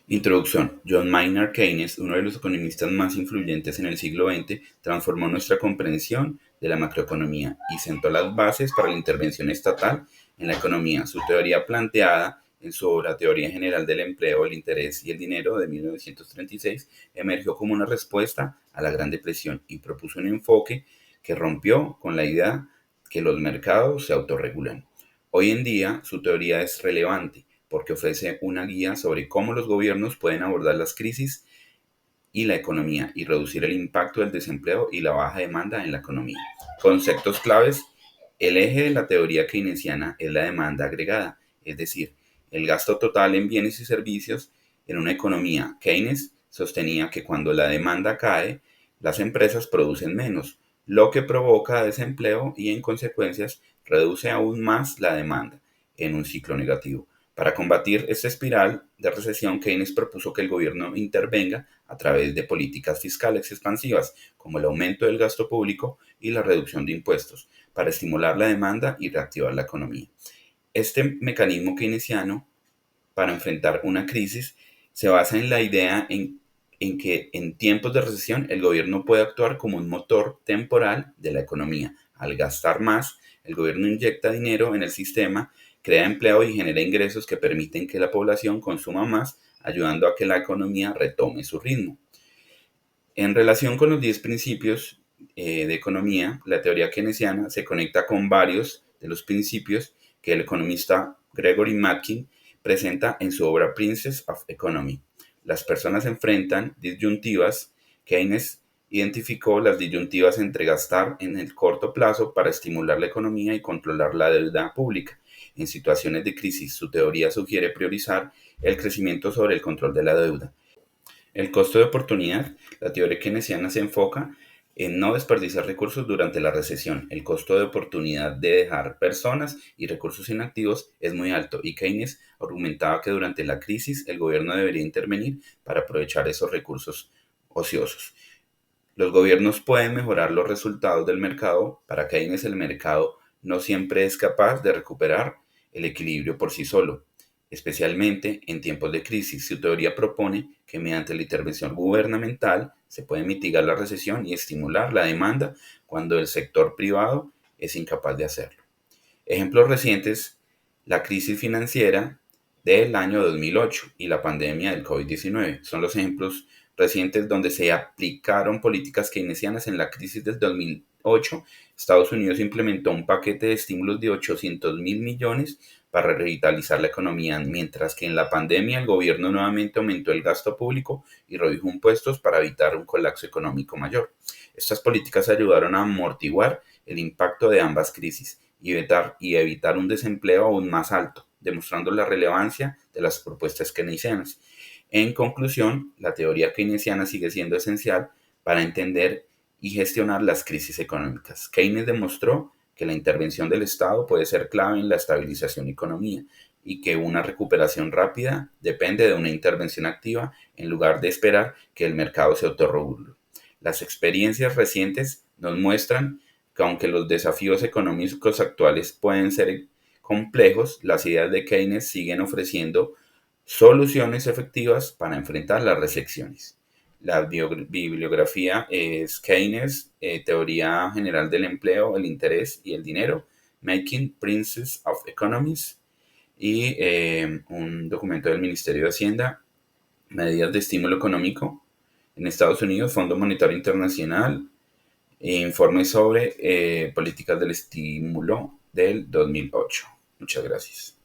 Introducción. John Maynard Keynes, uno de los economistas más influyentes en el siglo XX, transformó nuestra comprensión de la macroeconomía y sentó las bases para la intervención estatal en la economía. Su teoría, planteada en su obra Teoría General del Empleo, el Interés y el Dinero de 1936, emergió como una respuesta a la Gran Depresión y propuso un enfoque que rompió con la idea que los mercados se autorregulan. Hoy en día, su teoría es relevante porque ofrece una guía sobre cómo los gobiernos pueden abordar las crisis y la economía y reducir el impacto del desempleo y la baja demanda en la economía. Conceptos claves. El eje de la teoría keynesiana es la demanda agregada, es decir, el gasto total en bienes y servicios en una economía. Keynes sostenía que cuando la demanda cae, las empresas producen menos, lo que provoca desempleo y en consecuencias reduce aún más la demanda en un ciclo negativo. Para combatir esta espiral de recesión, Keynes propuso que el gobierno intervenga a través de políticas fiscales expansivas, como el aumento del gasto público y la reducción de impuestos, para estimular la demanda y reactivar la economía. Este mecanismo keynesiano para enfrentar una crisis se basa en la idea en que en tiempos de recesión el gobierno puede actuar como un motor temporal de la economía. Al gastar más, el gobierno inyecta dinero en el sistema, crea empleo y genera ingresos que permiten que la población consuma más, ayudando a que la economía retome su ritmo. En relación con los 10 principios de economía, la teoría keynesiana se conecta con varios de los principios que el economista Gregory Makin presenta en su obra Principles of Economy. Las personas enfrentan disyuntivas. Keynes identificó las disyuntivas entre gastar en el corto plazo para estimular la economía y controlar la deuda pública. En situaciones de crisis, su teoría sugiere priorizar el crecimiento sobre el control de la deuda. El costo de oportunidad. La teoría keynesiana se enfoca en no desperdiciar recursos durante la recesión. El costo de oportunidad de dejar personas y recursos inactivos es muy alto y Keynes argumentaba que durante la crisis el gobierno debería intervenir para aprovechar esos recursos ociosos. Los gobiernos pueden mejorar los resultados del mercado. Para Keynes el mercado no siempre es capaz de recuperar el equilibrio por sí solo, especialmente en tiempos de crisis. Su teoría propone que mediante la intervención gubernamental se puede mitigar la recesión y estimular la demanda cuando el sector privado es incapaz de hacerlo. Ejemplos recientes: la crisis financiera del año 2008 y la pandemia del COVID-19 son los ejemplos recientes donde se aplicaron políticas keynesianas. En la crisis del 2008, Estados Unidos implementó un paquete de estímulos de 800.000 millones para revitalizar la economía, mientras que en la pandemia el gobierno nuevamente aumentó el gasto público y redujo impuestos para evitar un colapso económico mayor. Estas políticas ayudaron a amortiguar el impacto de ambas crisis y evitar un desempleo aún más alto, demostrando la relevancia de las propuestas keynesianas. En conclusión, la teoría keynesiana sigue siendo esencial para entender y gestionar las crisis económicas. Keynes demostró que la intervención del Estado puede ser clave en la estabilización de la economía y que una recuperación rápida depende de una intervención activa en lugar de esperar que el mercado se autorregule. Las experiencias recientes nos muestran que aunque los desafíos económicos actuales pueden ser complejos, las ideas de Keynes siguen ofreciendo soluciones efectivas para enfrentar las recesiones. La bibliografía es Keynes, Teoría General del Empleo, el Interés y el Dinero, Making Principles of Economics, y un documento del Ministerio de Hacienda, Medidas de Estímulo Económico en Estados Unidos, Fondo Monetario Internacional, informe sobre políticas del estímulo del 2008. Muchas gracias.